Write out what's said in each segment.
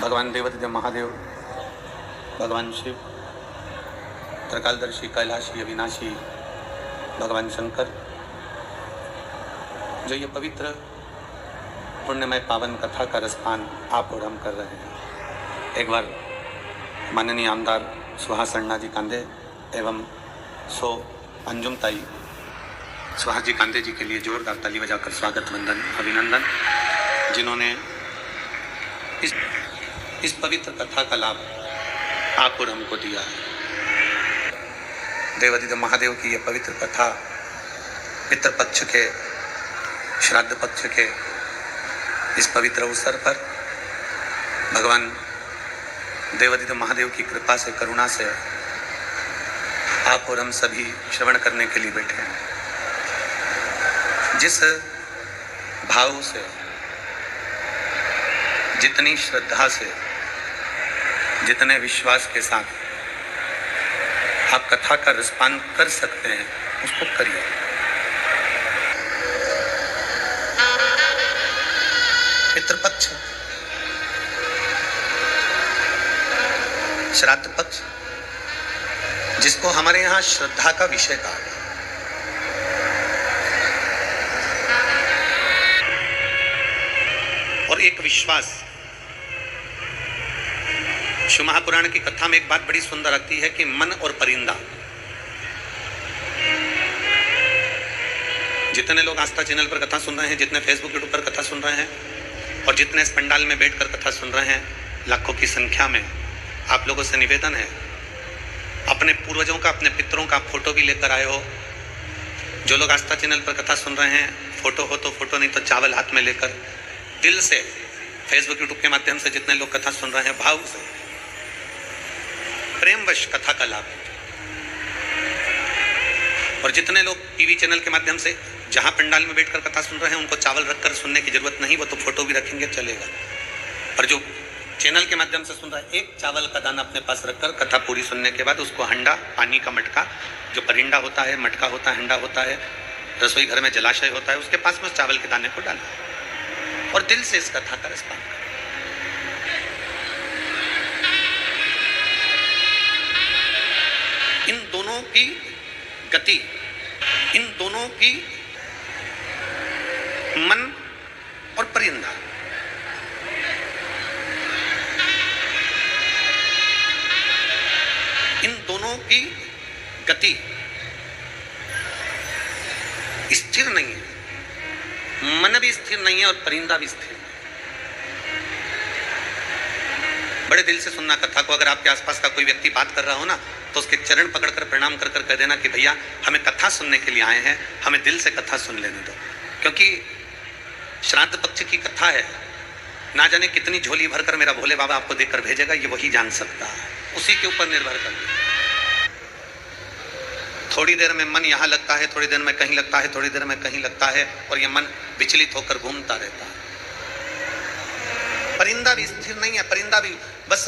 भगवान देवादिदेव महादेव, भगवान शिव, त्रिकालदर्शी, कैलाशी, अविनाशी भगवान शंकर, जो ये पवित्र पुण्यमय पावन कथा का रसपान आप और हम कर रहे हैं। एक बार माननीय आमदार सुहास अण्णा जी कांदे एवं सो अंजुम ताई सुहास जी कांदे जी के लिए जोरदार ताली बजाकर स्वागत, वंदन, अभिनंदन, जिन्होंने इस पवित्र कथा का लाभ आप और हमको दिया है। देवादिदेव महादेव की यह पवित्र कथा पितृपक्ष के, श्राद्ध पक्ष के इस पवित्र अवसर पर भगवान देवादिदेव महादेव की कृपा से, करुणा से आप और हम सभी श्रवण करने के लिए बैठे हैं। जिस भाव से, जितनी श्रद्धा से, जितने विश्वास के साथ आप कथा का रसपान कर सकते हैं, उसको करिए। पितृपक्ष, श्राद्ध पक्ष, जिसको हमारे यहाँ श्रद्धा का विषय कहा गया, और एक विश्वास। शिव महापुराण की कथा में एक बात बड़ी सुंदर लगती है कि मन और परिंदा, जितने लोग आस्था चैनल पर कथा सुन रहे हैं, जितने फेसबुक यूट्यूब पर कथा सुन रहे हैं, और जितने इस पंडाल में बैठकर कथा सुन रहे हैं, लाखों की संख्या में, आप लोगों से निवेदन है, अपने पूर्वजों का, अपने पितरों का फोटो भी लेकर आए हो। जो लोग आस्था चैनल पर कथा सुन रहे हैं, फोटो हो तो फोटो, नहीं तो चावल हाथ में लेकर दिल से, फेसबुक यूट्यूब के माध्यम से जितने लोग कथा सुन रहे हैं, भाव से, प्रेमवश कथा का लाभ। और जितने लोग टीवी चैनल के माध्यम से जहां पंडाल में बैठकर कथा सुन रहे हैं, उनको चावल रखकर सुनने की जरूरत नहीं, वो तो फोटो भी रखेंगे चलेगा। पर जो चैनल के माध्यम से सुन रहा है, एक चावल का दाना अपने पास रखकर कथा पूरी सुनने के बाद उसको हंडा, पानी का मटका, जो परिंडा होता है, मटका होता है, हंडा होता है, रसोई घर में जलाशय होता है, उसके पास में उस चावल के दाने को डालना और दिल से इस कथा का रसपान करना। इन दोनों की गति, इन दोनों की मन और परिंदा, इन दोनों की गति स्थिर नहीं है, मन भी स्थिर नहीं है और परिंदा भी स्थिर नहीं। बड़े दिल से सुनना कथा को। अगर आपके आसपास का कोई व्यक्ति बात कर रहा हो ना, तो उसके चरण पकड़कर प्रणाम कर कर कह देना कि भैया हमें कथा सुनने के लिए आए हैं, हमें दिल से कथा सुन लेने दो। क्योंकि श्राद्ध पक्ष की कथा है, ना जाने कितनी झोली भरकर मेरा भोले बाबा आपको देकर भेजेगा, ये वही जान सकता है, उसी के ऊपर निर्भर करता है। थोड़ी देर में मन यहाँ लगता है, थोड़ी देर में कहीं लगता है, थोड़ी देर में कहीं लगता है, और ये मन विचलित होकर घूमता रहता है। परिंदा भी स्थिर नहीं है, परिंदा भी बस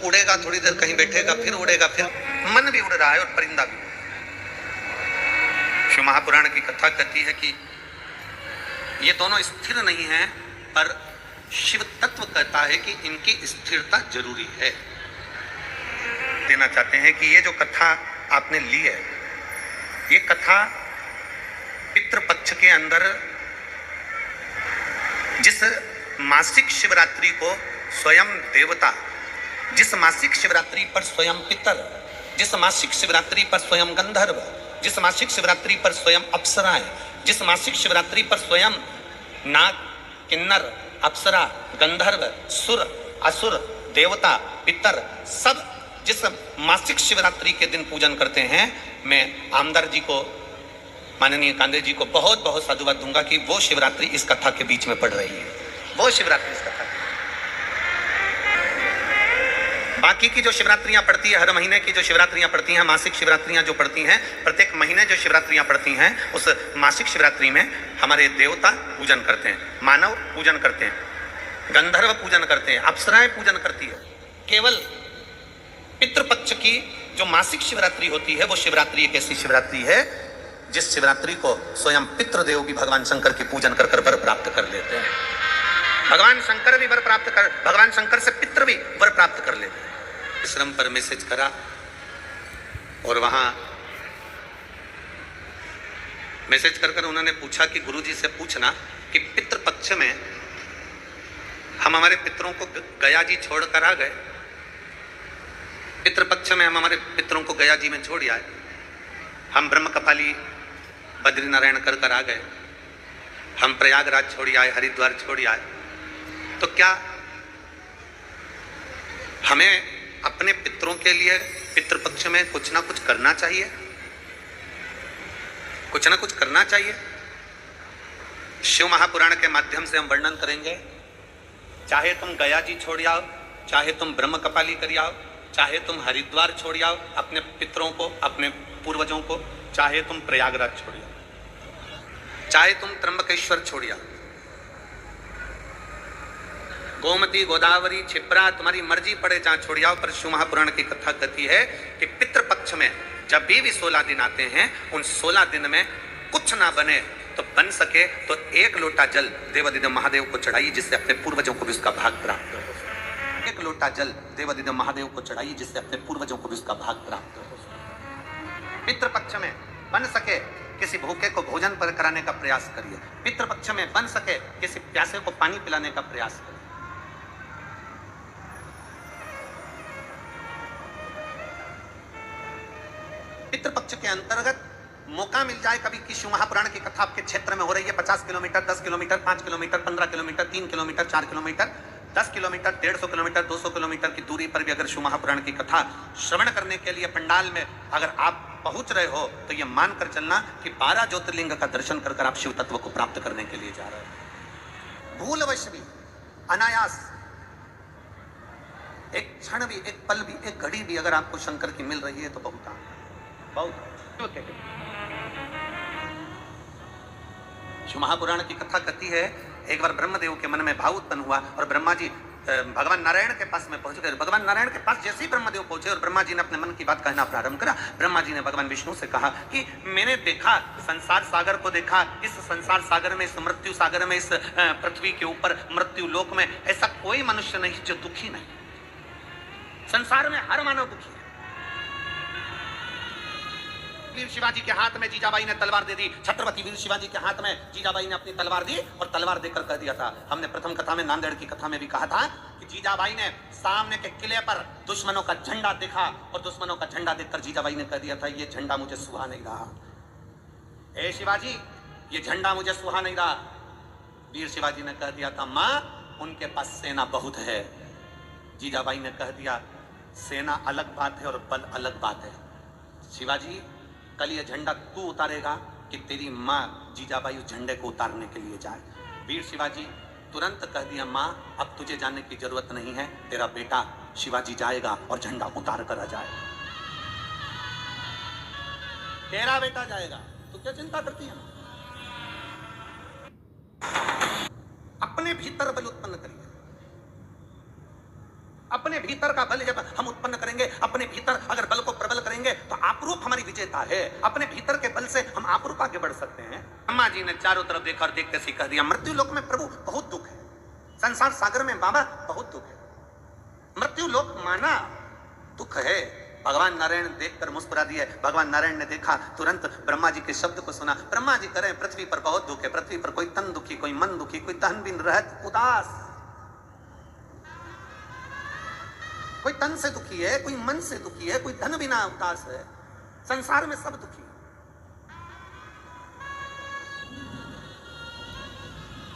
उड़ेगा, थोड़ी देर कहीं बैठेगा, फिर उड़ेगा, फिर मन भी उड़ रहा है और परिंदा भी। शिव महापुराण की कथा कहती है कि ये दोनों स्थिर नहीं हैं, पर शिव तत्व कहता है कि इनकी स्थिरता जरूरी है। देना चाहते हैं कि ये जो कथा आपने ली है, ये कथा पितृपक्ष के अंदर जिस मासिक शिवरात्रि को स्वयं देवता, जिस मासिक शिवरात्रि पर स्वयं पितर, जिस मासिक शिवरात्रि पर स्वयं गंधर्व, जिस मासिक शिवरात्रि पर स्वयं अप्सराएं, जिस मासिक शिवरात्रि पर स्वयं नाग, किन्नर, अप्सरा, गंधर्व, सुर, असुर, देवता, पितर, सब जिस मासिक शिवरात्रि के दिन पूजन करते हैं, मैं आमदार जी को, माननीय कांदे जी को बहुत बहुत साधुवाद दूंगा कि वो शिवरात्रि इस कथा के बीच में पड़ रही है, वो शिवरात्रि इस कथा। बाकी की जो शिवरात्रियां पड़ती है, हर महीने की जो शिवरात्रियां पड़ती हैं, मासिक शिवरात्रियां जो पड़ती हैं, प्रत्येक महीने जो शिवरात्रियां पड़ती हैं, उस मासिक शिवरात्रि में हमारे देवता पूजन करते हैं, मानव पूजन करते हैं, गंधर्व पूजन करते हैं, अप्सराएं पूजन करती है। केवल पितृपक्ष की जो मासिक शिवरात्रि होती है, वो शिवरात्रि एक ऐसी शिवरात्रि है जिस शिवरात्रि को स्वयं पितृदेव भी भगवान शंकर की पूजन कर कर वर प्राप्त कर लेते हैं। भगवान शंकर भी वर प्राप्त कर, भगवान शंकर से पितृ भी वर प्राप्त कर लेते। आश्रम पर मैसेज करा और वहां मैसेज कर उन्होंने पूछा कि गुरुजी से पूछना कि पितृपक्ष में हम हमारे पितरों को गया जी छोड़कर आ गए, पितृपक्ष में हम हमारे पितरों को गया जी में छोड़ आए, हम ब्रह्म कपाली बद्री नारायण कर आ गए, हम प्रयागराज छोड़ आए, हरिद्वार छोड़ आए, तो क्या हमें अपने पितरों के लिए पितृपक्ष में कुछ ना कुछ करना चाहिए, कुछ ना कुछ करना चाहिए। शिव महापुराण के माध्यम से हम वर्णन करेंगे, चाहे तुम गया जी छोड़ आओ, चाहे तुम ब्रह्म कपाली कर आओ, चाहे तुम हरिद्वार छोड़ आओ अपने पितरों को, अपने पूर्वजों को, चाहे तुम प्रयागराज छोड़ आओ, चाहे तुम त्र्यंबकेश्वर छोड़ आओ, गोमती गोदावरी छिप्रा तुम्हारी मर्जी पड़े जहां छोड़ आओ, पर शिव महापुराण की कथा कहती है कि पितृपक्ष में जब भी 16 दिन आते हैं, उन 16 दिन में कुछ ना बने तो बन सके तो 1 लोटा जल देवादिदेव महादेव को चढ़ाइए, जिससे अपने पूर्वजों को भी उसका भाग प्राप्त हो। 1 लोटा जल देवादिदेव महादेव को चढ़ाइए, जिससे अपने पूर्वजों को भी उसका भाग प्राप्त हो। पितृपक्ष में बन सके किसी भूखे को भोजन पर कराने का प्रयास करिए, पितृपक्ष में बन सके किसी प्यासे को पानी पिलाने का प्रयास करिए। पितृपक्ष के अंतर्गत मौका मिल जाए कभी कि शिव महापुराण की कथा आपके क्षेत्र में हो रही है, 50 kilometre, 10 kilometre, 5 kilometre, 15 kilometre, 3 kilometre, 4 kilometre, 10 kilometre, 150 kilometre, 200 kilometre की दूरी पर भी अगर शिव महापुराण की कथा श्रवण करने के लिए पंडाल में अगर आप पहुंच रहे हो, तो यह मानकर चलना कि 12 ज्योतिर्लिंग का दर्शन कर आप शिव तत्व को प्राप्त करने के लिए जा रहे हो। भूलवश भी, अनायास, एक क्षण भी, एक पल भी, एक घड़ी भी अगर आपको शंकर की मिल रही है तो बहुत शिव महापुराण की कथा कहती है, एक बार ब्रह्मदेव के मन में भाव उत्पन्न हुआ और ब्रह्मा जी भगवान नारायण के पास में पहुंच गए। भगवान नारायण के पास जैसे ही ब्रह्मदेव पहुंचे और ब्रह्मा जी ने अपने मन की बात कहना प्रारंभ करा, ब्रह्मा जी ने भगवान विष्णु से कहा कि मैंने देखा, संसार सागर को देखा, इस संसार सागर में, इस मृत्यु सागर में, इस पृथ्वी के ऊपर मृत्यु लोक में ऐसा कोई मनुष्य नहीं जो दुखी नहीं। संसार में हर मानव दुखी है। वीर शिवाजी के हाथ में जीजाबाई ने तलवार दे दी, छत्रपति वीर शिवाजी के हाथ में जीजाबाई ने अपनी तलवार दी और तलवार देकर कह दिया था, हमने प्रथम कथा में, नांदेड़ की कथा में भी कहा था कि जीजाबाई ने सामने के किले पर दुश्मनों का झंडा देखा और दुश्मनों का झंडा देखकर जीजाबाई ने कह दिया था, ये झंडा मुझे सुहा नहीं रहा, ए शिवाजी ये झंडा मुझे सुहा नहीं रहा। वीर शिवाजी ने कह दिया था, माँ उनके पास सेना बहुत है। जीजाबाई ने कह दिया, सेना अलग बात है और बल अलग बात है। शिवाजी कल ये झंडा तू उतारेगा कि तेरी माँ जीजाबाई उस झंडे को उतारने के लिए जाए। वीर शिवाजी तुरंत कह दिया, माँ अब तुझे जाने की जरूरत नहीं है, तेरा बेटा शिवाजी जाएगा और झंडा उतार कर आ जाएगा, तेरा बेटा जाएगा, तू क्या चिंता करती है। अपने भीतर बल उत्पन्न करिए, अपने भीतर का बल जब हम उत्पन्न करेंगे, अपने भीतर अगर बल को प्रबल करेंगे तो आपरूप हमारी विजेता है। अपने भीतर के बल से हम आपरूप आगे बढ़ सकते हैं। अम्मा जी ने चारों तरफ देखा और देखते से कह दिया, मृत्यु लोक में प्रभु बहुत दुख है, संसार सागर में बाबा बहुत दुख है, मृत्यु लोक माना दुख है। भगवान नारायण देखकर मुस्कुरा दिए। भगवान नारायण ने देखा, तुरंत ब्रह्मा जी के शब्द को सुना। ब्रह्मा जी करें, पृथ्वी पर बहुत दुख है, पृथ्वी पर कोई तन दुखी, कोई मन दुखी, कोई तन बिन रहत उदास, कोई तन से दुखी है, कोई मन से दुखी है, कोई धन बिना उदास है। संसार में सब दुखी,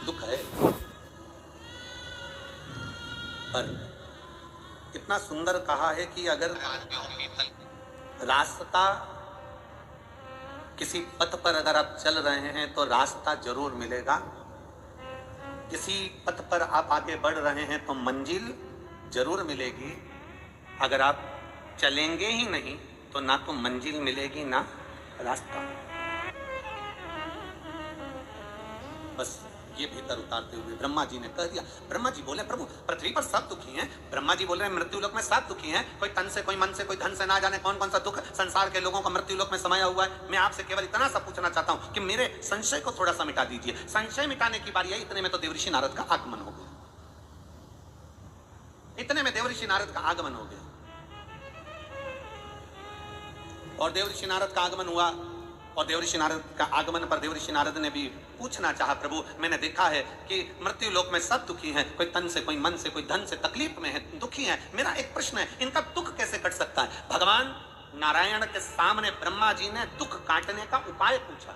दुख है। पर इतना सुंदर कहा है कि अगर रास्ता, किसी पथ पर अगर आप चल रहे हैं तो रास्ता जरूर मिलेगा। किसी पथ पर आप आगे बढ़ रहे हैं तो मंजिल जरूर मिलेगी। अगर आप चलेंगे ही नहीं तो ना तो मंजिल मिलेगी ना रास्ता। बस ये भीतर उतारते हुए ब्रह्मा जी ने कह दिया। ब्रह्मा जी बोले, प्रभु पृथ्वी पर सब दुखी हैं। ब्रह्मा जी बोल रहे हैं, मृत्यु लोक में सब दुखी हैं, कोई तन से, कोई मन से, कोई धन से, ना जाने कौन कौन सा दुख संसार के लोगों का मृत्यु लोक में समाया हुआ है। मैं आपसे केवल इतना सा पूछना चाहता हूं कि मेरे संशय को थोड़ा सा मिटा दीजिए। संशय मिटाने की बारी है, इतने में तो देवऋषि नारद का आगमन हो गया। देवऋषि नारद का आगमन हो गया। और देवऋषि नारद का आगमन हुआ, और देवऋषि नारद का आगमन पर देवऋषि नारद ने भी पूछना चाहा, प्रभु मैंने देखा है कि मृत्यु लोक में सब दुखी हैं, कोई तन से, कोई मन से, कोई धन से तकलीफ में है, दुखी है। मेरा एक प्रश्न है, इनका दुख कैसे कट सकता है? भगवान नारायण के सामने ब्रह्मा जी ने दुख काटने का उपाय पूछा।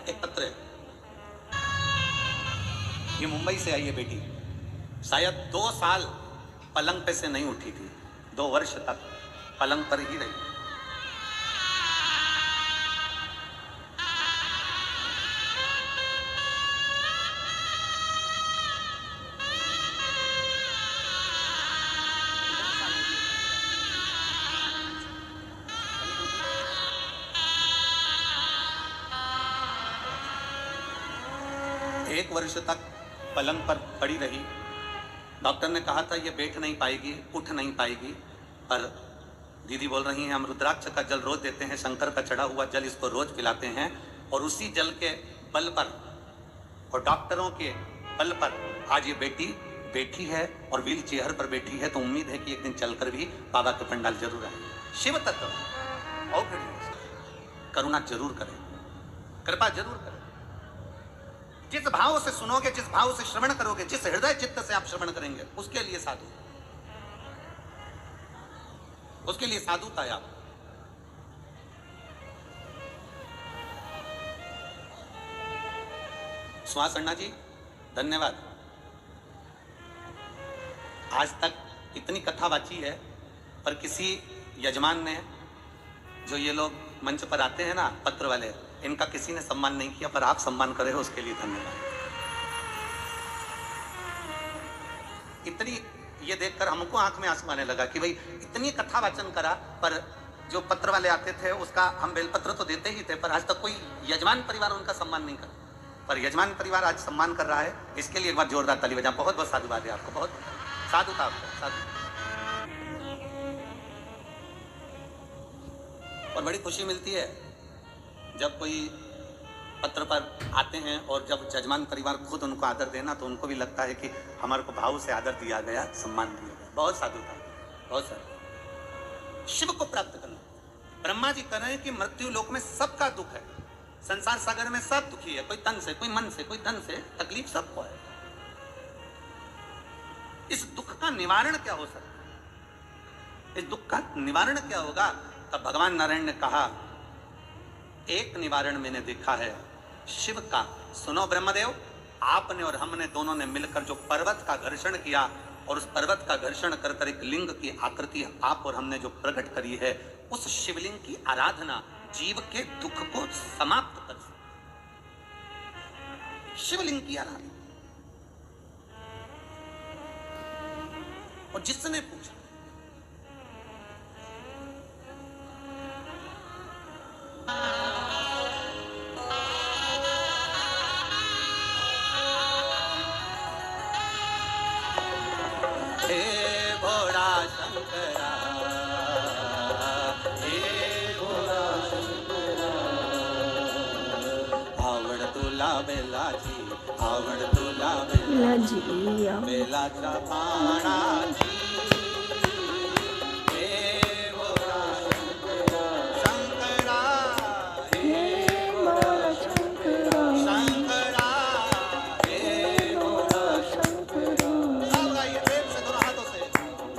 एक पत्र है, ये मुंबई से आई है बेटी, शायद 2 साल पलंग पे से नहीं उठी थी, 2 वर्ष तक पलंग पर ही रही। एक वर्ष तक पलंग पर पड़ी रही। डॉक्टर ने कहा था ये बैठ नहीं पाएगी, उठ नहीं पाएगी, पर दीदी बोल रही हैं हम रुद्राक्ष का जल रोज देते हैं, शंकर का चढ़ा हुआ जल इसको रोज पिलाते हैं, और उसी जल के बल पर और डॉक्टरों के बल पर आज ये बेटी बैठी है और व्हील चेयर पर बैठी है। तो उम्मीद है कि एक दिन चलकर भी बाबा के पंडाल जरूर आए। शिव तत्व और करुणा जरूर करें, कृपा जरूर करें। जिस भाव से सुनोगे, जिस भाव से श्रवण करोगे, जिस हृदय चित्त से आप श्रवण करेंगे, उसके लिए साधु, उसके लिए साधुता है। आप सुहास अन्ना जी धन्यवाद। आज तक इतनी कथा वाची है, पर किसी यजमान ने, जो ये लोग मंच पर आते हैं ना पत्र वाले, इनका किसी ने सम्मान नहीं किया, पर आप सम्मान करे हो उसके लिए धन्यवाद। इतनी ये देखकर हमको आंख में आंसू आने लगा कि भाई इतनी कथा वाचन करा, पर जो पत्र वाले आते थे उसका हम बेलपत्र तो देते ही थे, पर आज तक कोई यजमान परिवार उनका सम्मान नहीं कर, पर यजमान परिवार आज सम्मान कर रहा है। इसके लिए एक बार जोरदार ताली बजा। बहुत बहुत साधुवाद है आपको, बहुत साधु था आपको, साधु। और बड़ी खुशी मिलती है जब कोई पत्र पर आते हैं, और जब जजमान परिवार खुद उनको आदर देना, तो उनको भी लगता है कि हमारे को भाव से आदर दिया गया, सम्मान दिया गया। बहुत साधु था, बहुत साधु। शिव को प्राप्त करना, ब्रह्मा जी कह रहे हैं कि मृत्यु लोक में सबका दुख है, संसार सागर में सब दुखी है, कोई तन से, कोई मन से, कोई धन से तकलीफ सबको है। इस दुख का निवारण क्या हो सकता है? इस दुख का निवारण क्या होगा? तब भगवान नारायण ने कहा, एक निवारण मैंने देखा है शिव का। सुनो ब्रह्मदेव, आपने और हमने दोनों ने मिलकर जो पर्वत का घर्षण किया, और उस पर्वत का घर्षण कर कर एक लिंग की आकृति आप और हमने जो प्रकट करी है, उस शिवलिंग की आराधना जीव के दुख को समाप्त कर सकती। शिवलिंग की आराधना। और जिसने पूछा, हे भोला शंकरा, हे भोला शंकरा, आवड तुला बेलाची, आवड तुला बेलाची, बेलाचा पानाची, हे भोला शंकरा, शंकरा, हे भोला शंकरा, शंकरा, हे भोला शंकरा। सब गाइए प्रेम से दोनों हाथों से।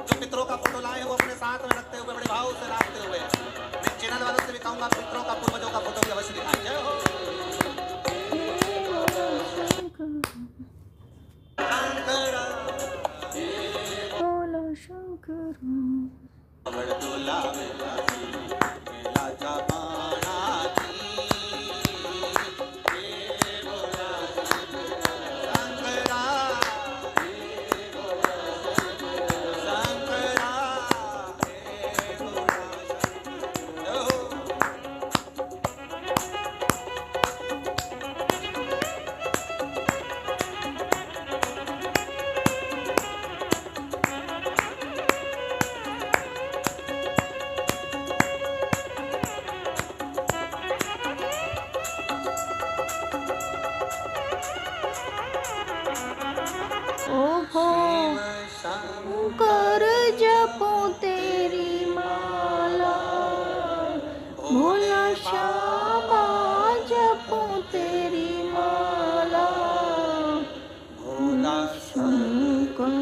जो पितरों का फोटो लाए वो अपने साथ में रखते हुए बड़े भाव से नाचते हुए। मैं चैनल वालों से भी कहूंगा पितरों का, पूर्वजों का फोटो भी अवश्य दिखाएं। जय हो शंकरा, भोला शंकरा, आवड तुला बेलाची, बेलाचा पानाची, हे भोला शंकरा, हे भोला शंकरा, हे भोला शंकरा। श्यामा जपूं तेरी माला, भोला शंकर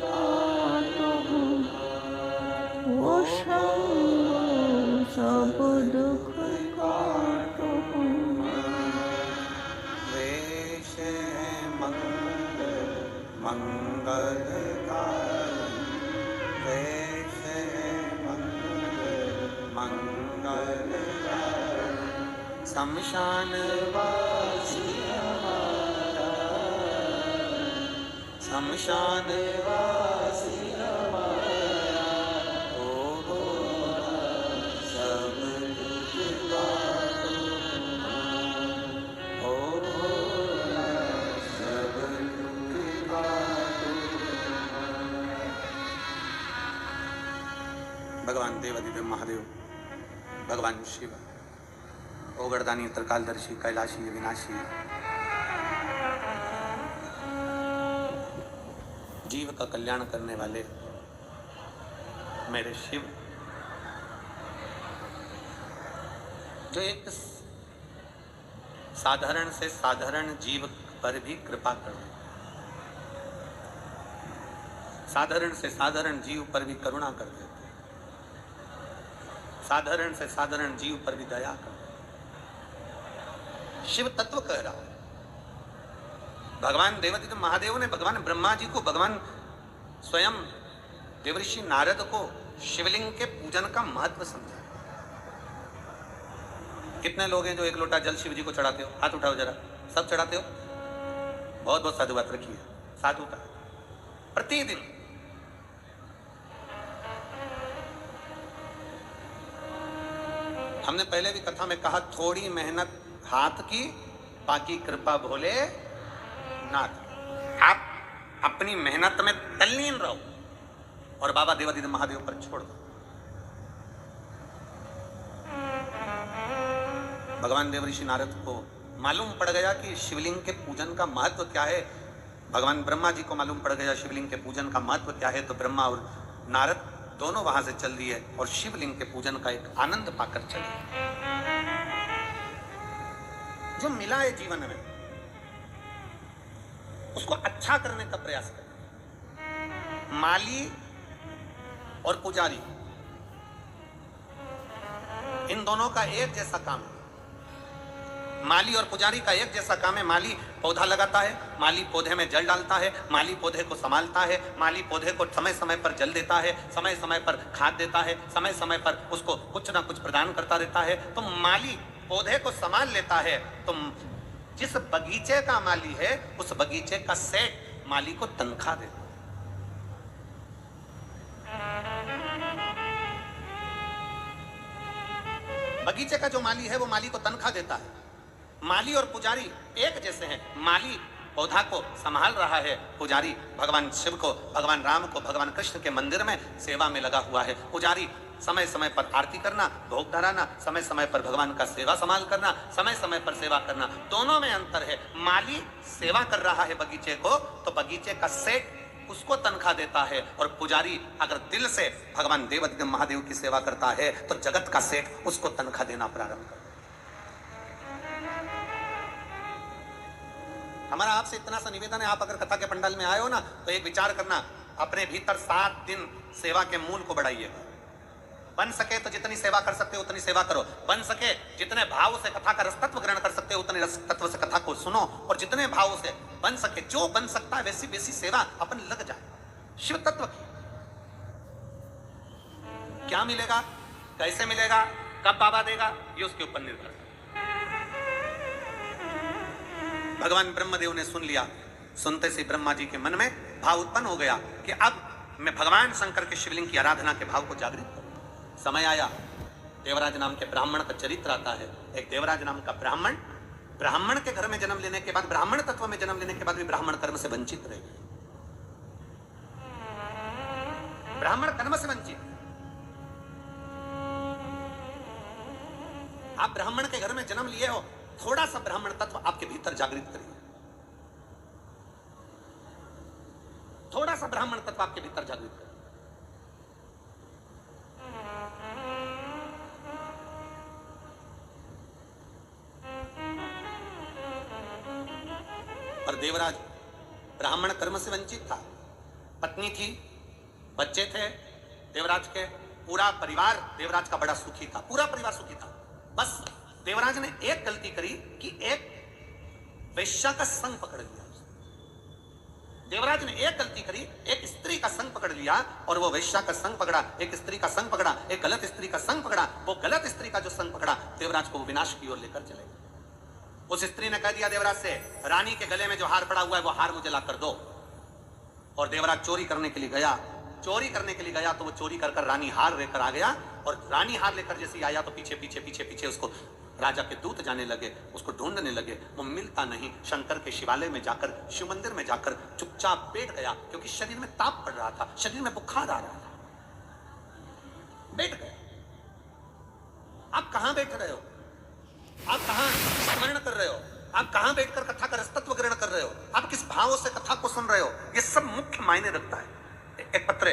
काटूं, वो शंकर सब दुख काटूं। वेश मंगलकारी, वेश मंगलकारी, शमशान वासी हमारा, शमशान वासी हमारा, ओ भोला सब दुख काटो, ओ भोला सब दुख काटो। भगवान देवादिदेव महादेव, भगवान शिव, ओगरदानी, त्रिकालदर्शी, कैलाशी, विनाशी, जीव का कल्याण करने वाले मेरे शिव, जो एक साधारण से साधारण जीव पर भी कृपा कर देते, साधारण से साधारण जीव पर भी करुणा कर देते, साधारण से साधारण जीव पर भी दया कर देते। शिव तत्व कह रहा है। भगवान देवादिदेव महादेव ने भगवान ब्रह्मा जी को, भगवान स्वयं देवर्षि नारद को शिवलिंग के पूजन का महत्व समझा। कितने लोग हैं जो एक लोटा जल शिव जी को चढ़ाते हो? हाथ उठाओ जरा। सब चढ़ाते हो? बहुत बहुत साधुवाद रखिए, साधुता प्रतिदिन। हमने पहले भी कथा में कहा, थोड़ी मेहनत हाथ की, बाकी कृपा भोले नाथ। आप अपनी मेहनत में तल्लीन रहो और बाबा देवादिदेव महादेव पर छोड़ दो। भगवान देवर्षि नारद को मालूम पड़ गया कि शिवलिंग के पूजन का महत्व क्या है। भगवान ब्रह्मा जी को मालूम पड़ गया शिवलिंग के पूजन का महत्व क्या है, तो ब्रह्मा और नारद दोनों वहां से चल दिए और शिवलिंग के पूजन का एक आनंद पाकर चले। जो मिला है जीवन में उसको अच्छा करने का प्रयास करें। माली और पुजारी, इन दोनों का एक जैसा काम है। माली और पुजारी का एक जैसा काम है। माली पौधा लगाता है, माली पौधे में जल डालता है, माली पौधे को संभालता है, माली पौधे को समय समय पर जल देता है, समय समय पर खाद देता है, समय समय पर उसको कुछ ना कुछ प्रदान करता रहता है। तो माली पौधे को संभाल लेता है। तो जिस बगीचे का माली है उस बगीचे का सेठ माली को तनख्वाह देता है। बगीचे का जो माली है वो माली को तनख्वाह देता है। माली और पुजारी एक जैसे हैं। माली पौधा को संभाल रहा है, पुजारी भगवान शिव को, भगवान राम को, भगवान कृष्ण के मंदिर में सेवा में लगा हुआ है। पुजारी समय समय पर आरती करना, भोग धराना, समय समय पर भगवान का सेवा संभाल करना, समय समय पर सेवा करना, दोनों में अंतर है। माली सेवा कर रहा है बगीचे को, तो बगीचे का सेठ उसको तनख्वाह देता है, और पुजारी अगर दिल से भगवान देवादिदेव महादेव की सेवा करता है तो जगत का सेठ उसको तनख्वाह देना प्रारंभ करता है। हमारा आपसे इतना सा निवेदन है, आप अगर कथा के पंडाल में आए हो ना, तो एक विचार करना, अपने भीतर 7 दिन सेवा के मूल को बढ़ाइएगा। बन सके तो जितनी सेवा कर सकते हो उतनी सेवा करो। बन सके जितने भाव से कथा का रसतत्व ग्रहण कर सकते हो उतने रसतत्व से कथा को सुनो, और जितने भाव से बन सके, जो बन सकता है वैसी वैसी सेवा अपन लग जाए। शिव तत्व की क्या मिलेगा, कैसे मिलेगा, कब बाबा देगा, ये उसके ऊपर निर्भर है। भगवान ब्रह्मदेव ने सुन लिया। सुनते से ब्रह्मा जी के मन में भाव उत्पन्न हो गया कि अब मैं भगवान शंकर के शिवलिंग की आराधना के भाव को जागृत करूं। समय आया, देवराज नाम के ब्राह्मण का चरित्र आता है। एक देवराज नाम का ब्राह्मण, ब्राह्मण के घर में जन्म लेने के बाद, ब्राह्मण तत्व में जन्म लेने के बाद भी ब्राह्मण कर्म से वंचित रह गए। ब्राह्मण कर्म से वंचित। आप ब्राह्मण के घर में जन्म लिए हो, थोड़ा सा ब्राह्मण तत्व आपके भीतर जागृत करिए। थोड़ा सा ब्राह्मण तत्व आपके भीतर जागृत करिए। देवराज ब्राह्मण कर्म से वंचित था, पत्नी थी, बच्चे थे देवराज के, पूरा परिवार देवराज का बड़ा सुखी था, पूरा परिवार सुखी था। बस देवराज ने एक गलती करी कि एक वेश्या का संग पकड़ लिया। देवराज ने एक गलती करी, एक स्त्री का संग पकड़ लिया, और वो वेश्या का संग पकड़ा, एक स्त्री का संग पकड़ा, एक गलत स्त्री का संग पकड़ा। वो गलत स्त्री का जो संग पकड़ा, देवराज को विनाश की ओर लेकर चले गए। उस स्त्री ने कह दिया देवराज से, रानी के गले में जो हार पड़ा हुआ है वो हार मुझे ला कर दो। और देवराज चोरी करने के लिए गया, चोरी करने के लिए गया तो वो चोरी कर कर रानी हार लेकर आ गया, और रानी हार लेकर जैसे आया तो पीछे पीछे पीछे पीछे उसको राजा के दूत जाने लगे, उसको ढूंढने लगे। वो मिलता नहीं, शंकर के शिवालय में जाकर, शिव मंदिर में जाकर चुपचाप बैठ गया, क्योंकि शरीर में ताप पड़ रहा था, शरीर में बुखार आ रहा था, बैठ गया। आप कहां बैठ रहे हो? आप कहां स्मरण कर रहे हो? आप कहां बैठकर कथा का रसतत्व ग्रहण कर रहे हो? आप किस भावों से कथा को सुन रहे हो? ये सब मुख्य मायने रखता है। एक पत्र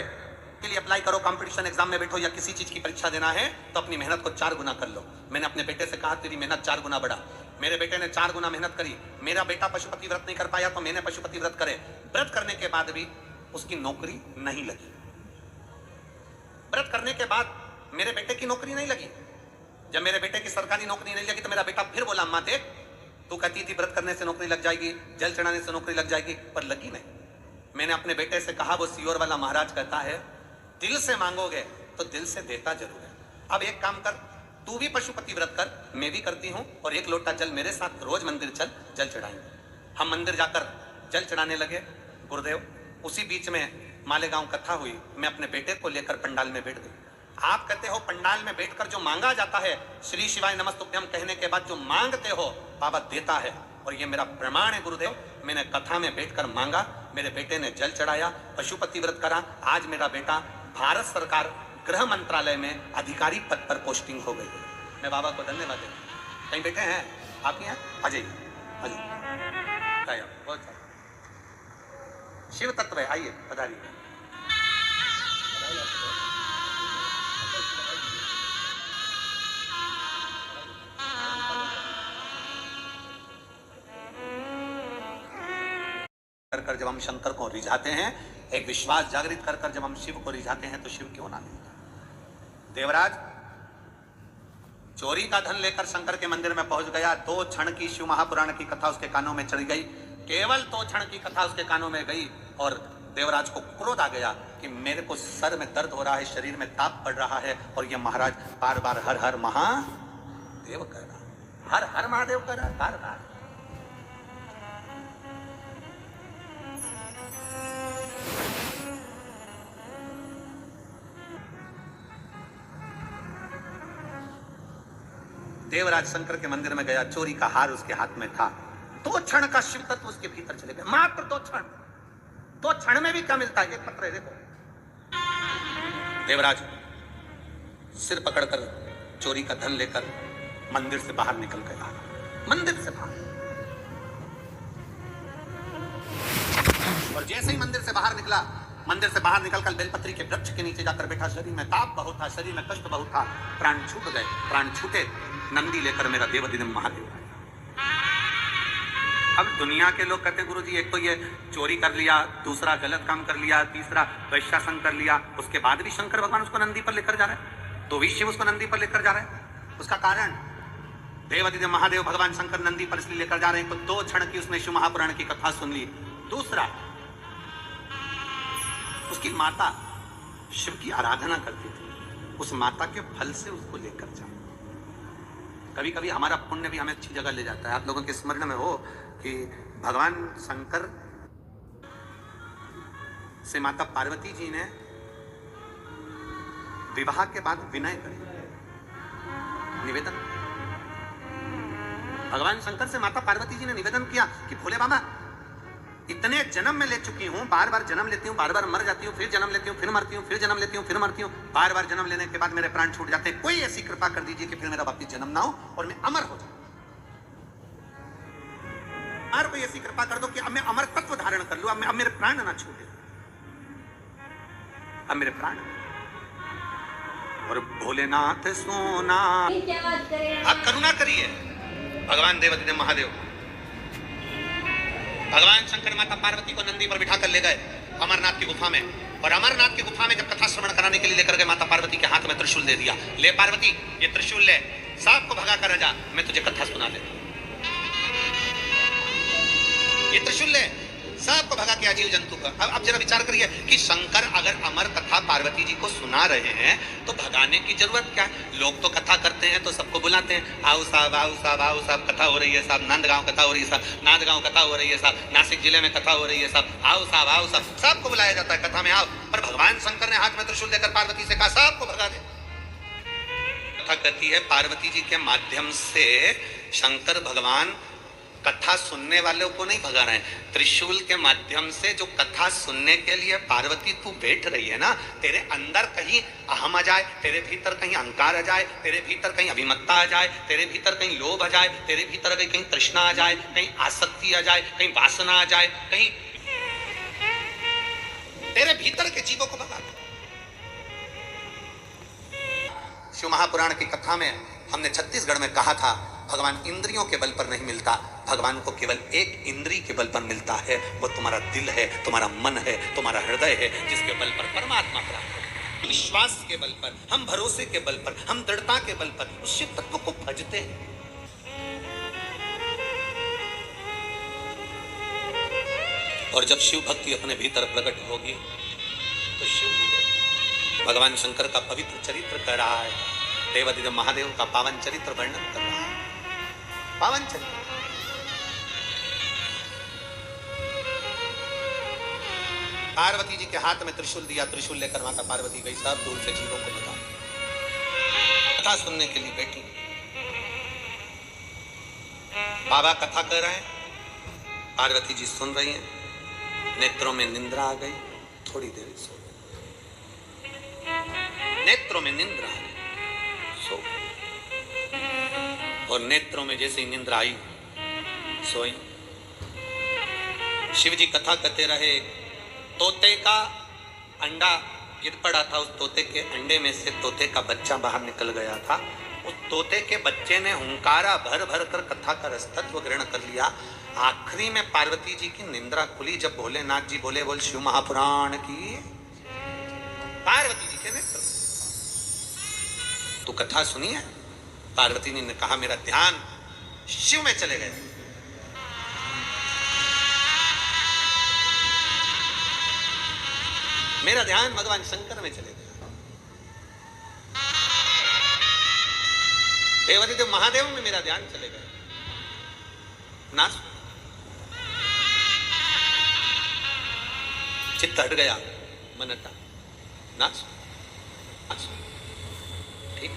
के लिए अप्लाई करो, कंपटीशन एग्जाम में बैठो या किसी चीज की परीक्षा देना है तो अपनी मेहनत को 4 गुना कर लो। मैंने अपने बेटे से कहा तेरी मेहनत 4 गुना बढ़ा। मेरे बेटे ने 4 गुना मेहनत करी। मेरा बेटा पशुपति व्रत नहीं कर पाया तो मैंने पशुपति व्रत करे। व्रत करने के बाद भी उसकी नौकरी नहीं लगी। व्रत करने के बाद मेरे बेटे की नौकरी नहीं लगी। जब मेरे बेटे की सरकारी नौकरी नहीं लगी तो मेरा बेटा फिर बोला, अम्मा देख तू कहती थी व्रत करने से नौकरी लग जाएगी, जल चढ़ाने से नौकरी लग जाएगी, पर लगी नहीं। मैंने अपने बेटे से कहा, वो सियोर वाला महाराज कहता है दिल से मांगोगे तो दिल से देता जरूर है। अब एक काम कर, तू भी पशुपति व्रत कर, मैं भी करती हूं, और 1 लोटा जल मेरे साथ रोज मंदिर चल, जल चढ़ाएंगे। हम मंदिर जाकर जल चढ़ाने लगे। गुरुदेव उसी बीच में मालेगांव कथा हुई, मैं अपने बेटे को लेकर पंडाल में बैठ गई। आप कहते हो पंडाल में बैठकर जो मांगा जाता है, श्री शिवाय नमस्तुभ्यम कहने के बाद जो मांगते हो बाबा देता है, और ये मेरा प्रमाण है गुरुदेव। मैंने कथा में बैठकर मांगा, मेरे बेटे ने जल चढ़ाया, पशुपति व्रत करा। आज मेरा बेटा भारत सरकार गृह मंत्रालय में अधिकारी पद पर पोस्टिंग हो गई। मैं बाबा को धन्यवाद देता हूं। कहीं बैठे हैं आप? ही हैं? आ जाइए, आ जाइए, बहुत शिव तत्व है, आइए पधारिए। कर जब हम शंकर को रिझाते हैं, एक विश्वास जागृत कर जब हम शिव को रिझाते हैं तो शिव क्यों ना मिलता। देवराज चोरी का धन लेकर शंकर के मंदिर में पहुंच गया। 2 क्षण की शिव महापुराण की कथा उसके कानों में चढ़ गई। केवल 2 क्षण की कथा उसके कानों में गई और देवराज को क्रोध आ गया कि मेरे को सर में दर्द हो रहा है, शरीर में ताप पड़ रहा है, और यह महाराज बार बार हर हर महादेव कह रहा, हर हर महादेव कह रहा बार बार। देवराज शंकर के मंदिर में गया, चोरी का हार उसके हाथ में था। 2 क्षण का शिव तत्व उसके भीतर चले गए, मात्र 2 क्षण। 2 क्षण में भी क्या मिलता है? एक पत्र है देखो। देवराज सिर पकड़कर चोरी का धन लेकर मंदिर से बाहर निकल गया, मंदिर से बाहर। और जैसे ही मंदिर से बाहर निकला, मंदिर से बाहर निकलकर बेलपत्री के वृक्ष के नीचे जाकर बैठा। शरीर में ताप बहुत था, शरीर में कष्ट बहुत था, प्राण छूट गए। प्राण छूटे, नंदी लेकर मेरा देवाधिदेव महादेव आया। अब दुनिया के लोग कहते गुरुजी एक तो ये चोरी कर लिया, दूसरा गलत काम कर लिया, तीसरा वैश्यासंग कर लिया, उसके बाद भी शंकर भगवान उसको नंदी पर लेकर जा रहे हैं, तो भी शिव उसको नंदी पर लेकर जा रहे हैं। उसका कारण देवाधिदेव महादेव भगवान शंकर नंदी पर इसलिए लेकर जा रहे हैं तो 2 क्षण की उसने शिव महापुराण की कथा सुन ली। दूसरा, उसकी माता शिव की आराधना करती थी, उस माता के फल से उसको लेकर जा। कभी कभी हमारा पुण्य भी हमें अच्छी जगह ले जाता है। आप लोगों के स्मरण में हो कि भगवान शंकर से माता पार्वती जी ने विवाह के बाद विनय करे, निवेदन। भगवान शंकर से माता पार्वती जी ने निवेदन किया कि भोले बाबा इतने जन्म में ले चुकी हूं, बार बार जन्म लेती हूं, बार बार मर जाती हूं, फिर जन्म लेती हूं, फिर मरती हूं, फिर जन्म लेती हूं, फिर मरती हूं, बार बार जन्म लेने के बाद मेरे प्राण छूट जाते हैं। कोई ऐसी कृपा कर दीजिए कि फिर मेरा वापिस जन्म ना हो और मैं अमर हो जाऊं। और कोई ऐसी कृपा कर दो कि अब मैं अमर तत्व धारण कर लूं, अब मेरे प्राण ना छूटे, अब मेरे प्राण। और भोलेनाथ सोना, आप करुणा करिए। भगवान देवाधिदेव महादेव भगवान शंकर माता पार्वती को नंदी पर बिठा कर ले गए अमरनाथ की गुफा में, और अमरनाथ की गुफा में जब कथा श्रवण कराने के लिए लेकर गए, माता पार्वती के हाथ में त्रिशूल दे दिया। ले पार्वती, ये त्रिशूल ले, सांप को भगा कर जा, मैं तुझे कथा सुना देता हूं। ये त्रिशूल ले, सांप को भगा के अजीव जंतु का। अब जरा विचार करिए कि शंकर अगर अमर कथा पार्वती जी को सुना रहे हैं तो भगाने की जरूरत क्या है? लोग तो कथा करते हैं तो सबको बुलाते हैं, आओ साहब, आओ साहब, आओ साहब, कथा हो रही है साहब, नंदगांव कथा हो रही है साहब, नांदगांव कथा हो रही है साहब, नासिक जिले में कथा हो रही है साहब, आओ साहब, आओ साहब, सबको बुलाया जाता है कथा में आओ। पर भगवान शंकर ने हाथ में त्रिशूल देकर पार्वती से कहा साहब को भगा दे। कथा कहती है पार्वती जी के माध्यम से शंकर भगवान कथा सुनने वालों को नहीं भगा रहे हैं, त्रिशूल के माध्यम से जो कथा सुनने के लिए पार्वती तू बैठ रही है ना, तेरे अंदर कहीं अहम आ जाए, तेरे भीतर कहीं अहंकार आ जाए, तेरे भीतर कहीं अभिमत्ता आ जाए, तेरे भीतर कहीं लोभ आ जाए, तेरे भीतर कहीं तृष्णा आ जाए, कहीं आसक्ति आ जाए, कहीं वासना आ जाए, कहीं तेरे भीतर के जीवों को भगा। शिव महापुराण की कथा में हमने छत्तीसगढ़ में कहा था भगवान इंद्रियों के बल पर नहीं मिलता, भगवान को केवल एक इंद्री के बल पर मिलता है, वो तुम्हारा दिल है, तुम्हारा मन है, तुम्हारा हृदय है, जिसके बल पर परमात्मा प्राप्त है। विश्वास के बल पर, हम भरोसे के बल पर, हम दृढ़ता के बल पर उस शिव तत्व को भजते हैं। और जब शिव भक्ति अपने भीतर प्रकट होगी तो शिव भगवान शंकर का पवित्र चरित्र कह रहा है, देवादिदेव महादेव का पावन चरित्र वर्णन कर रहा है, पावन चरित्र। पार्वती जी के हाथ में त्रिशूल दिया, त्रिशूल लेकर माता पार्वती गई, सब दूर से जीवों को बता कथा सुनने के लिए बैठी। बाबा कथा कर रहे हैं, पार्वती जी सुन रही हैं, नेत्रों में निंद्रा आ गई, थोड़ी देर सो गई, नेत्रों में निंद्रा आ गई, सो गई। और नेत्रों में जैसे ही निंद्रा आई सोई। शिव जी कथा करते रहे, तोते का अंडा गिर पड़ा था, उस तोते के अंडे में से तोते का बच्चा बाहर निकल गया था, उस तोते के बच्चे ने हुंकारा भर भर कर कथा का रसतत्व ग्रहण कर लिया। आखिरी में पार्वती जी की निंद्रा खुली जब भोलेनाथ जी बोले, बोल शिव महापुराण की। पार्वती जी के नेत्र, तू कथा सुनी है? पार्वती ने कहा मेरा ध्यान शिव में चले गए। मेरा ध्यान भगवान शंकर में चले गया, देवादिदेव महादेव में मेरा ध्यान चले गए। ना चित्त हट गया, मन हटा, ना ठीक।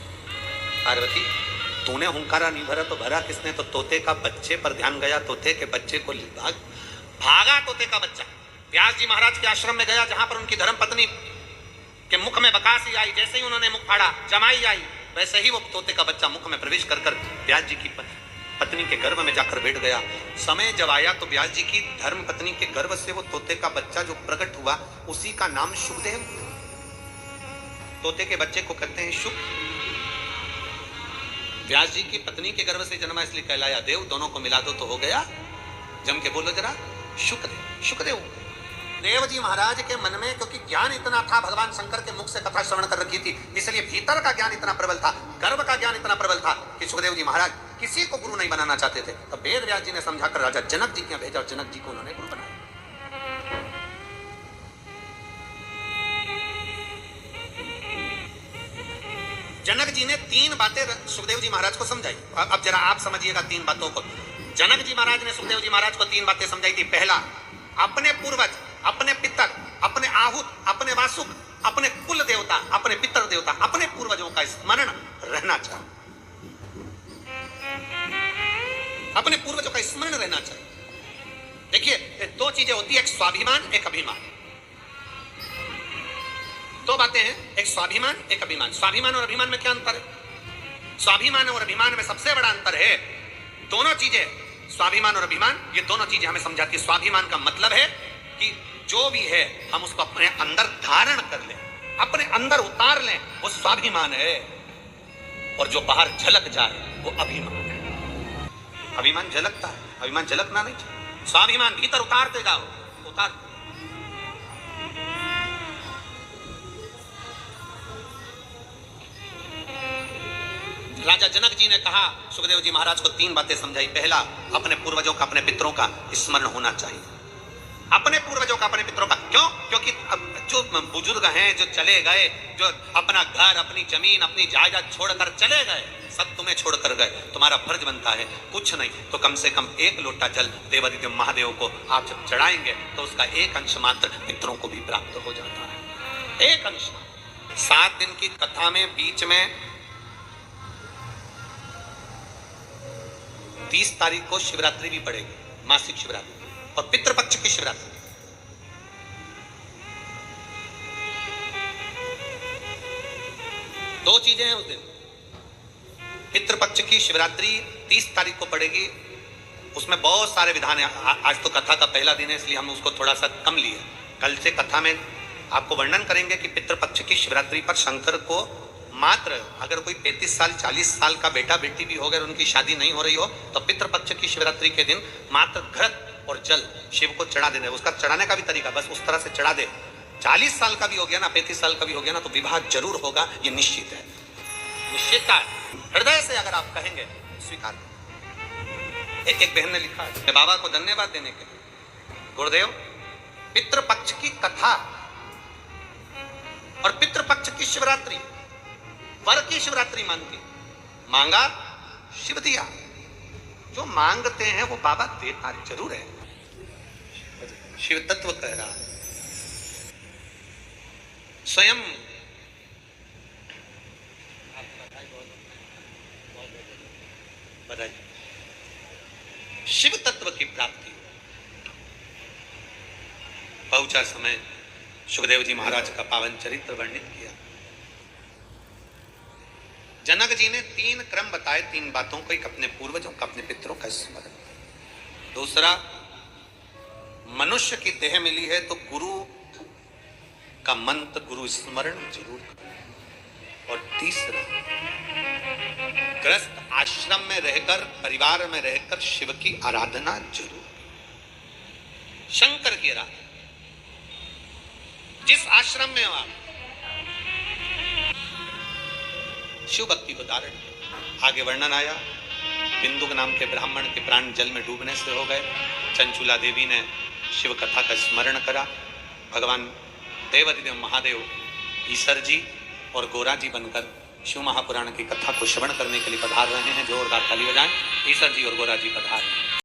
पार्वती तूने हुंकारा नहीं भरा तो भरा किसने? तो तोते का बच्चे पर ध्यान गया, तोते के बच्चे को भागा तोते का बच्चा। व्यास जी महाराज के आश्रम में गया जहां पर उनकी धर्मपत्नी के मुख में बकासी आई, जैसे ही उन्होंने मुख फाड़ा जमाई आई, वैसे ही वो तोते का बच्चा मुख में प्रवेश कर व्यास जी की पत्नी के गर्भ में जाकर बैठ गया। समय जब आया तो व्यास जी की धर्म पत्नी के गर्भ से वो तोते का बच्चा जो प्रकट हुआ, उसी का नाम शुकदेव। तोते के बच्चे को कहते हैं शुक। व्यास जी की पत्नी के गर्भ से जन्मा इसलिए कहलाया देव, दोनों को मिला दो तो हो गया। जम के बोलो जरा, शुकदेव। शुकदेव देव जी महाराज के मन में क्योंकि ज्ञान इतना था, भगवान शंकर के मुख से कथा श्रवण कर रखी थी, इसलिए भीतर का ज्ञान इतना प्रबल था, गर्भ का ज्ञान इतना प्रबल था कि सुखदेव जी महाराज किसी को गुरु नहीं बनाना चाहते थे। तो वेद व्यास जी ने समझाकर राजा जनक जी के यहाँ भेजा और जनक जी को उन्होंने गुरु बनाया। जनक जी ने 3 बातें सुखदेव जी महाराज को समझाई। अब जरा आप समझिएगा 3 बातों को। जनक जी महाराज ने सुखदेव जी महाराज को 3 बातें समझाई थी। पहला, अपने पूर्वज, अपने पितर, अपने आहूत, अपने वासुक, अपने कुल देवता, अपने पितर देवता, अपने पूर्वजों का स्मरण रहना चाहिए। अपने पूर्वजों का स्मरण रहना चाहिए। देखिए 2 चीजें होती है, एक स्वाभिमान, एक अभिमान। 2 बातें हैं, एक स्वाभिमान, एक अभिमान। स्वाभिमान और अभिमान में क्या अंतर है? स्वाभिमान और अभिमान में सबसे बड़ा अंतर है, दोनों चीजें, स्वाभिमान और अभिमान, ये दोनों चीजें हमें समझाती है। स्वाभिमान का मतलब है कि जो भी है हम उसको अपने अंदर धारण कर लें, अपने अंदर उतार लें, वो स्वाभिमान है। और जो बाहर झलक जाए वो अभिमान है। अभिमान झलकता है, अभिमान झलकना नहीं चाहिए। स्वाभिमान भीतर उतारते जाओ, उतार। राजा जनक जी ने कहा, सुखदेव जी महाराज को 3 बातें समझाई। पहला, अपने पूर्वजों का, अपने पितरों का स्मरण होना चाहिए। अपने पूर्वजों का, अपने पितरों का। क्यों? क्योंकि जो बुजुर्ग हैं, जो चले गए, जो अपना घर, अपनी जमीन, अपनी जायदाद छोड़कर चले गए, सब तुम्हें छोड़कर गए, तुम्हारा फर्ज बनता है कुछ नहीं तो कम से कम 1 लोटा जल देवादिदेव महादेव को आप जब चढ़ाएंगे तो उसका 1 अंश मात्र पितरों को भी प्राप्त हो जाता है। 1 अंश। 7 दिन की कथा में बीच में 30 तारीख को शिवरात्रि भी पड़ेगी, मासिक शिवरात्रि, और पितृपक्ष की शिवरात्रि। दो चीजें हैं उस दिन। पितृपक्ष की शिवरात्रि 30 तारीख को पड़ेगी, उसमें बहुत सारे विधान हैं। आज तो कथा का पहला दिन है इसलिए हम उसको थोड़ा सा कम लिए। कल से कथा में आपको वर्णन करेंगे कि पितृपक्ष की शिवरात्रि पर शंकर को मात्र, अगर कोई 35 साल 40 साल का बेटा बेटी भी हो गए, उनकी शादी नहीं हो रही हो, तो पितृपक्ष की शिवरात्रि के दिन मात्र घृत और जल शिव को चढ़ा देना है। उसका चढ़ाने का भी तरीका बस उस तरह से चढ़ा दे। 40 साल का भी हो गया ना, 35 साल का भी हो गया ना, तो विवाह जरूर होगा, ये निश्चित है, निश्चित है। हृदय से अगर आप कहेंगे स्वीकार। एक बहन ने लिखा है बाबा को धन्यवाद देने के लिए, गुरुदेव पितृपक्ष की कथा और पितृपक्ष की शिवरात्रि वर की शिवरात्रि मानती, मांगा शिव दिया। जो मांगते हैं वो बाबा देता जरूर है। शिव तत्व कह रहा है स्वयं। बधाई। शिव तत्व की प्राप्ति पहुंचा समय सुखदेव जी महाराज का पावन चरित्र वर्णित किया। जनक जी ने 3 क्रम बताए, 3 बातों को। एक अपने पूर्वजों का, अपने पितरों का स्मरण। दूसरा, मनुष्य की देह मिली है तो गुरु का मंत्र, गुरु स्मरण जरूर। और तीसरा, ग्रस्त आश्रम में रहकर, परिवार में रहकर शिव की आराधना जरूर, शंकर की आराधना। जिस आश्रम में हो आप, शिव भक्ति को धारण। आगे वर्णन आया, बिंदु नाम के ब्राह्मण के प्राण जल में डूबने से हो गए। चंचुला देवी ने शिव कथा का स्मरण करा। भगवान देवादिदेव महादेव ईश्वर जी और गोरा जी बनकर शिव महापुराण की कथा को श्रवण करने के लिए पधार रहे हैं। जोरदार ताली बजाएं, ईश्वर जी और गोरा जी पधार रहे हैं।